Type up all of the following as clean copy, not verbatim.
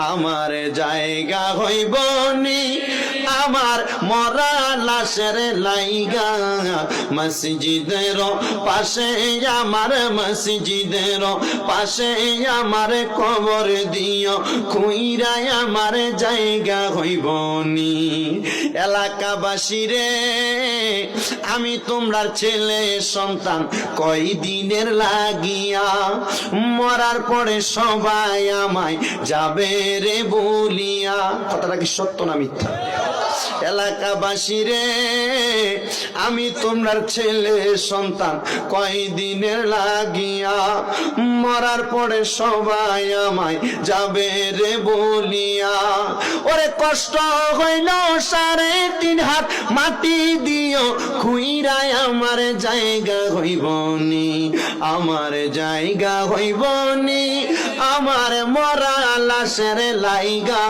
আমার জায়গা হইব নি আমার মরা লাশের লাইগা মসজিদের পাশে আমার মসজিদের পাশে আমার কবর দিও খুইরাই আমার জায়গা হইব নি এলাকাবাসী রে আমি তোমরার ছেলে সন্তান কয়দিনের লাগিয়া মরার পরে সবাই আমায় যাবে রে বলিয়া কথাটা কি সত্য না মিথ্যা এলাকাবাসী রে আমি তোমরার ছেলে সন্তান কয়দিনের লাগিয়া মরার পরে সবাই আমায় যাবে রে বলিয়া ওরে কষ্ট হইল 3.5 হাত মাটি দিও খুইরাই আমার জায়গা হইব নি আমার জায়গা হইব নি আমার মরা লাশের লাইগা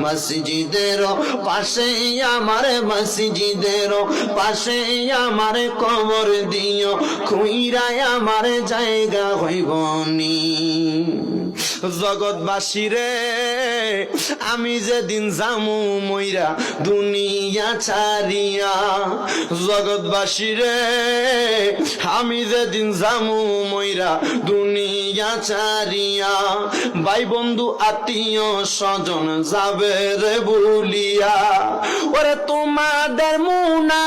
মসজিদের পাশে আমার মসজিদের পাশে আমার কবর দিও খুইরাই আমার জায়গা হইব নি জগৎবাসী রে আমি যেদিন জামু মইরা দুনিয়া ছাড়িয়া জগৎবাসী রে আমি যেদিন জামু মইরা দুনিয়া ছাড়িয়া ভাই বন্ধু আত্মীয় স্বজন যাবে রে বলিয়া ওরে তোমাদের মুনা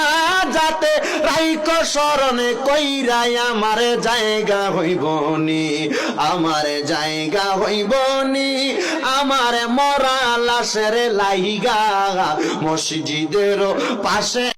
যাতে রাইক স্মরণে কইরাই আমার জায়গা হইব নি আমার জায়গা হইব নি আমার মরা লাশের লাইগা মসজিদের পাশে